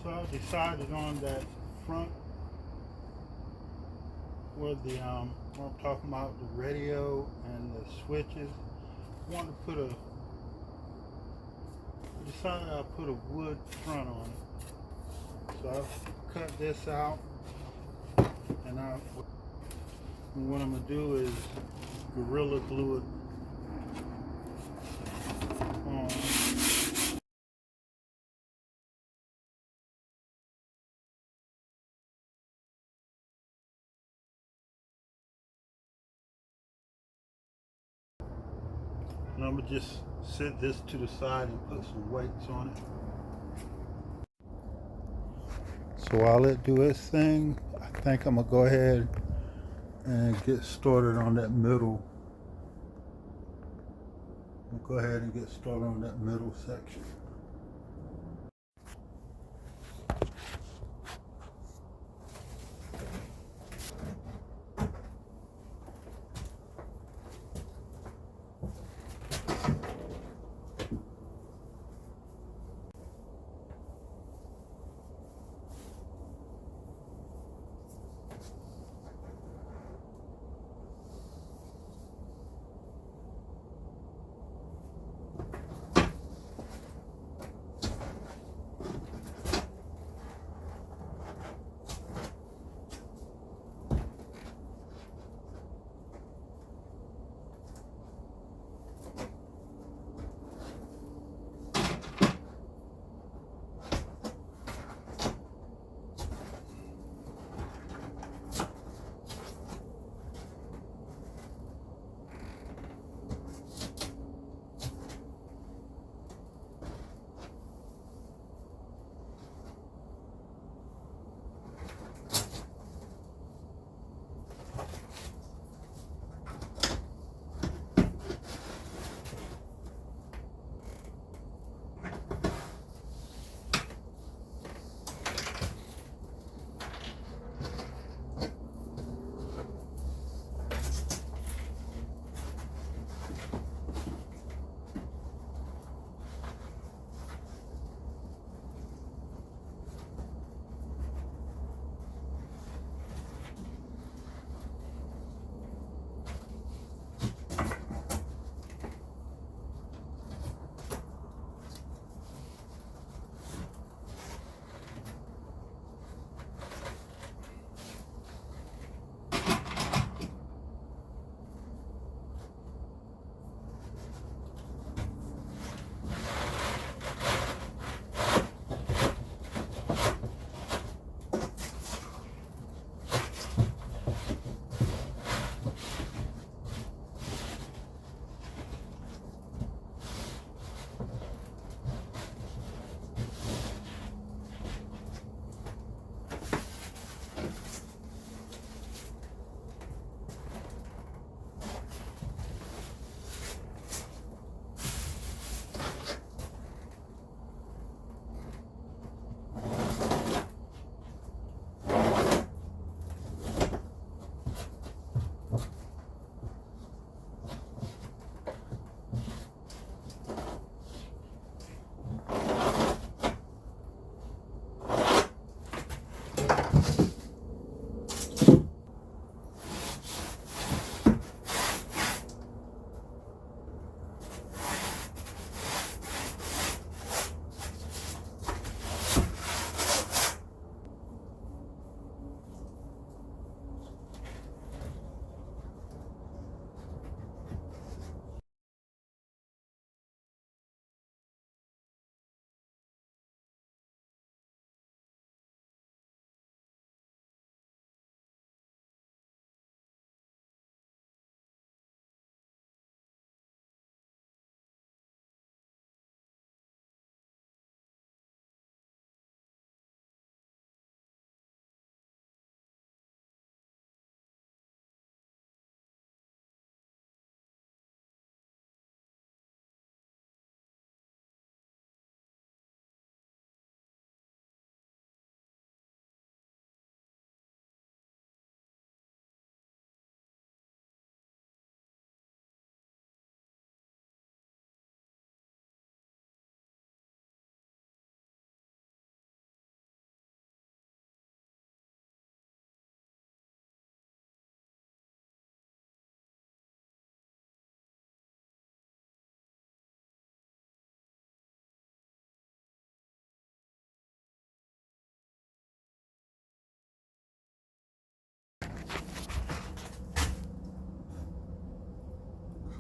So I decided on that front where the what I'm talking about, the radio and the switches. I wanted to put I decided I'll put a wood front on it. So I've cut this out, and what I'm gonna do is Gorilla Glue it on. And I'm gonna just set this to the side and put some weights on it. So while it do its thing, I think I'm gonna go ahead and get started on that middle. I'll go ahead and get started on that middle section.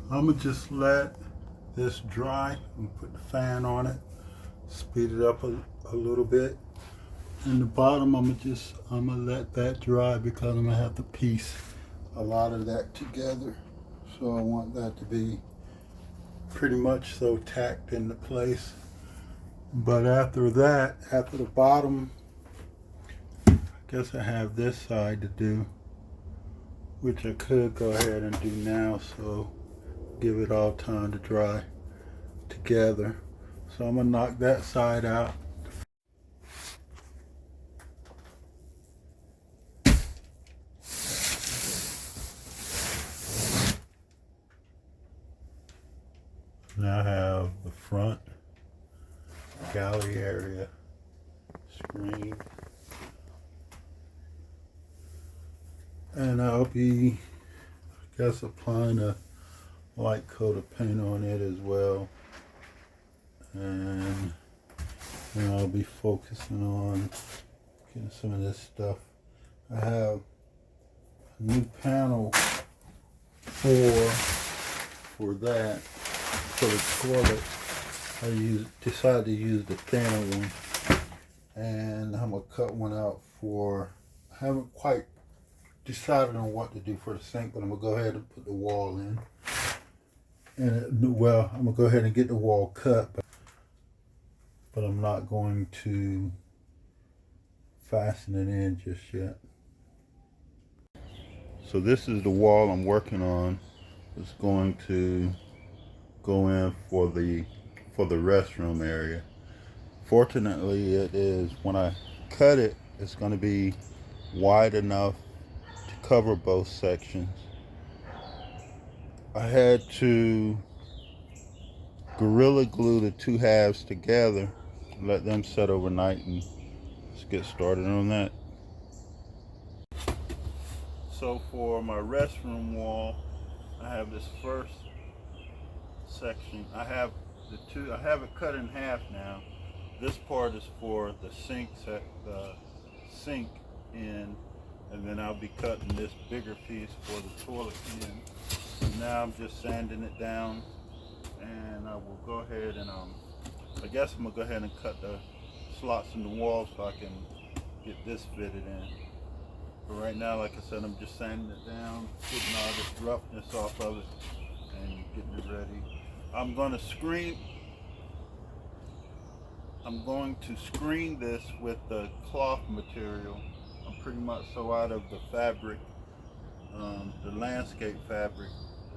I'm gonna just let this dry and put the fan on it, speed it up a little bit. And the bottom, I'm gonna let that dry because I'm gonna have to piece a lot of that together. So I want that to be pretty much so tacked into place. But after that, after the bottom, I guess I have this side to do, which I could go ahead and do now, so give it all time to dry together. So I'm gonna knock that side out. Now I have the front galley area screen, and I'll be, I guess, applying a light coat of paint on it as well, and then I'll be focusing on getting some of this stuff. I have a new panel for that. For the toilet, I decided to use the thinner one, and I'm gonna cut one out for, I haven't quite decided on what to do for the sink, but I'm gonna go ahead and put the wall in. And well, I'm gonna go ahead and get the wall cut, but I'm not going to fasten it in just yet. So this is the wall I'm working on. It's going to go in for the restroom area. Fortunately, it is, when I cut it, it's going to be wide enough to cover both sections. I had to Gorilla Glue the two halves together, let them set overnight, and let's get started on that. So for my restroom wall, I have this first section. I have it cut in half now. This part is for the sink end, and then I'll be cutting this bigger piece for the toilet end. And now I'm just sanding it down, and I will go ahead and I guess I'm gonna go ahead and cut the slots in the wall so I can get this fitted in. But right now, like I said, I'm just sanding it down, getting all this roughness off of it, and getting it ready. I'm going to screen this with the cloth material. I'm pretty much so out of the fabric, the landscape fabric,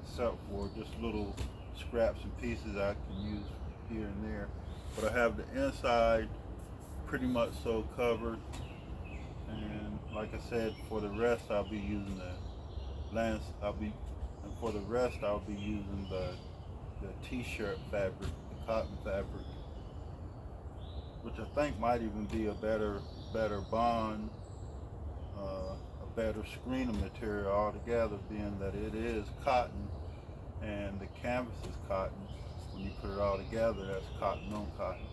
except for just little scraps and pieces I can use here and there. But I have the inside pretty much so covered, and like I said, for the rest I'll be using the t-shirt fabric, the cotton fabric, which I think might even be a better bond, a better screening material altogether, being that it is cotton and the canvas is cotton. When you put it all together, that's cotton on cotton.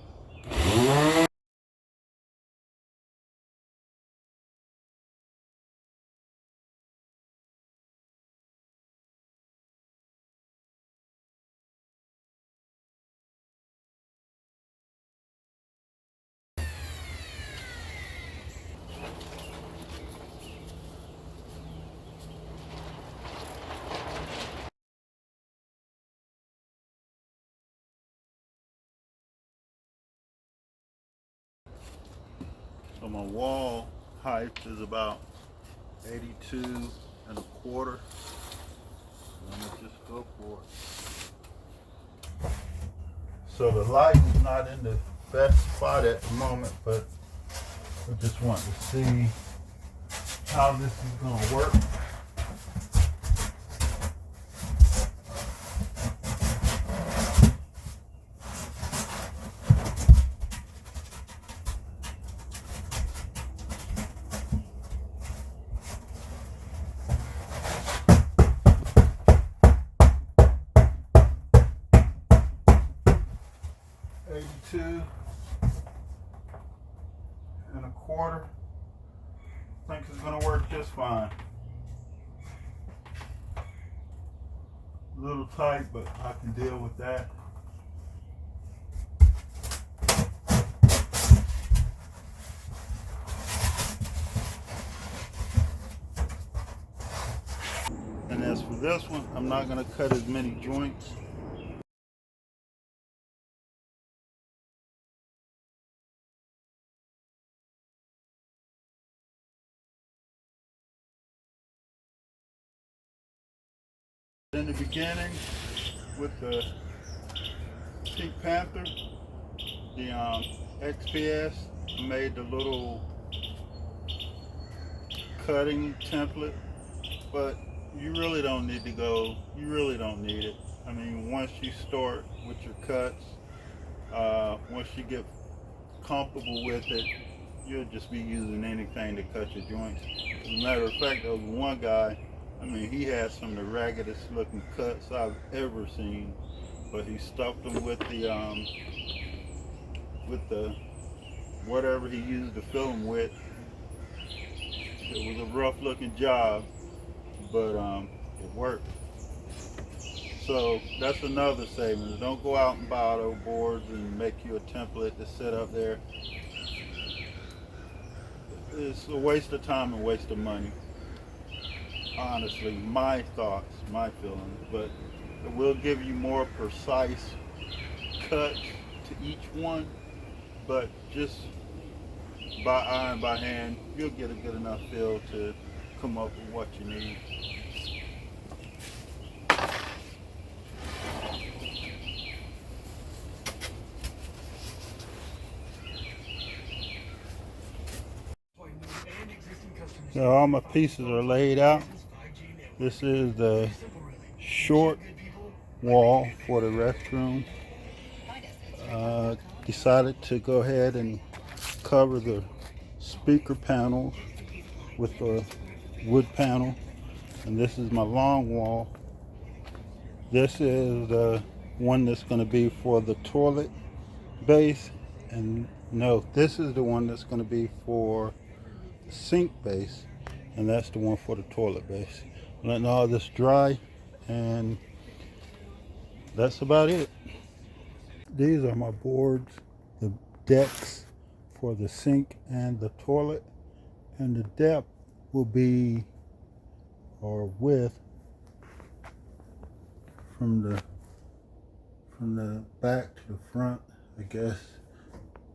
So my wall height is about 82 and a quarter. I'm gonna just go for it. So the light is not in the best spot at the moment, but I just want to see how this is gonna work. 82 and a quarter. I think it's gonna work just fine. A little tight, but I can deal with that. And as for this one, I'm not going to cut as many joints. In the beginning, with the Pink Panther, the XPS, I made the little cutting template, but you really don't need to go, you really don't need it. I mean, once you start with your cuts, once you get comfortable with it, you'll just be using anything to cut your joints. As a matter of fact, there was one guy, I mean, he had some of the raggedest looking cuts I've ever seen, but he stuffed them with the whatever he used to fill them with. It was a rough looking job, but it worked. So that's another savings. Don't go out and buy auto boards and make you a template to set up there. It's a waste of time and waste of money. Honestly, my thoughts, my feelings, but it will give you more precise cuts to each one, but just by eye and by hand, you'll get a good enough feel to come up with what you need. So all my pieces are laid out. This is the short wall for the restroom. Decided to go ahead and cover the speaker panels with the wood panel, and this is my long wall. This is the one that's going to be for the toilet base, and no, this is the one that's going to be for the sink base, and that's the one for the toilet base. Letting all this dry, and that's about it. These are my boards, the decks for the sink and the toilet, and the depth will be, or width, from the back to the front, I guess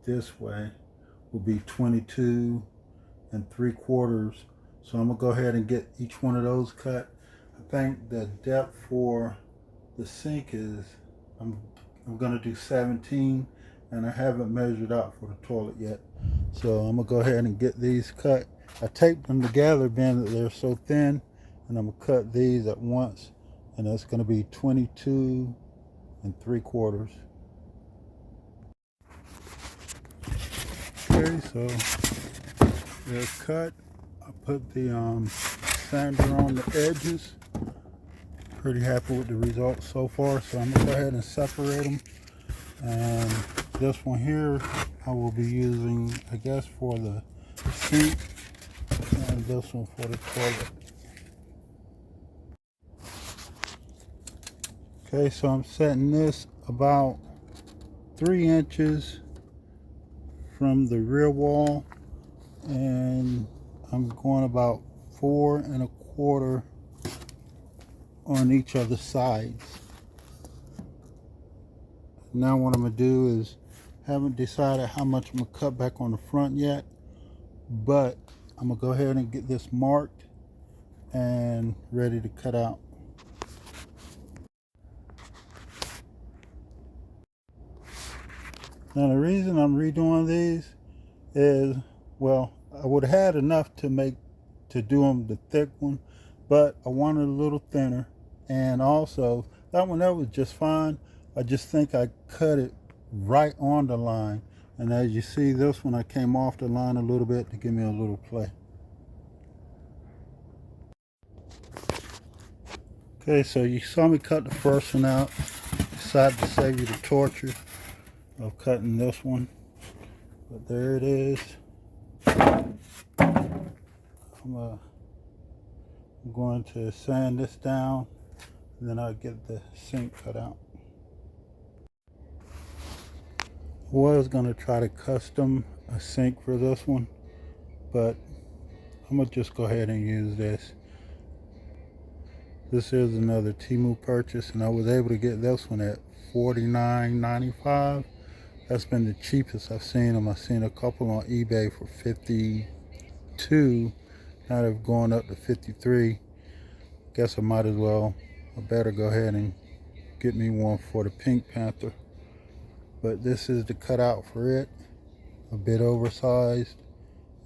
this way, will be 22 3/4. So I'm gonna go ahead and get each one of those cut. I think the depth for the sink is, I'm gonna do 17, and I haven't measured out for the toilet yet. So I'm gonna go ahead and get these cut. I taped them together being that they're so thin, and I'm gonna cut these at once, and that's gonna be 22 3/4. Okay, so they're cut. I put the sander on the edges. Pretty happy with the results so far, so I'm gonna go ahead and separate them. And this one here I will be using, I guess, for the sink, and this one for the toilet. Okay, so I'm setting this about 3 inches from the rear wall, and I'm going about 4 1/4 on each of the sides. Now what I'm going to do is, haven't decided how much I'm going to cut back on the front yet, but I'm going to go ahead and get this marked and ready to cut out. Now the reason I'm redoing these is, well, I would have had enough to do them the thick one, but I wanted a little thinner, and also that was just fine. I just think I cut it right on the line, and as you see, this one I came off the line a little bit to give me a little play. Okay, so you saw me cut the first one out. Decided to save you the torture of cutting this one, but there it is. I'm going to sand this down. and then I'll get the sink cut out. I was gonna try to custom a sink for this one, but I'm gonna just go ahead and use this. This is another Temu purchase, and I was able to get this one at $49.95. That's been the cheapest I've seen them. I've seen a couple on eBay for $52. Now they've gone up to $53. Guess I might as well. I better go ahead and get me one for the Pink Panther. But this is the cutout for it. A bit oversized.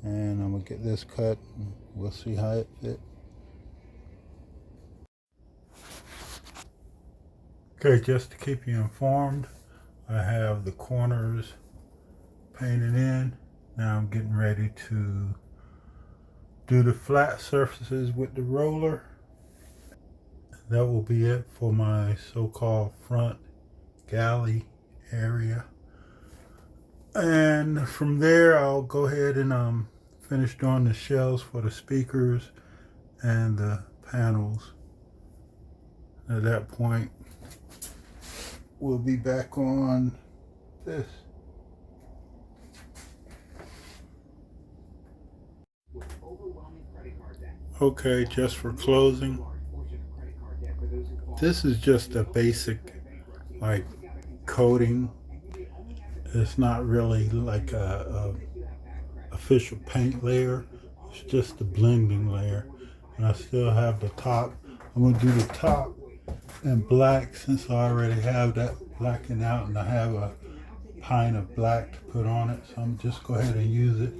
And I'm gonna get this cut. And we'll see how it fits. Okay, just to keep you informed, I have the corners painted in. Now I'm getting ready to do the flat surfaces with the roller. That will be it for my so-called front galley area. And from there, I'll go ahead and finish doing the shells for the speakers and the panels. At that point, we'll be back on this. Okay, just for closing, this is just a basic like coating. It's not really like a official paint layer. It's just a blending layer. And I still have the top. I'm gonna do the top in black since I already have that blackened out, and I have a pint of black to put on it. So I'm just go ahead and use it.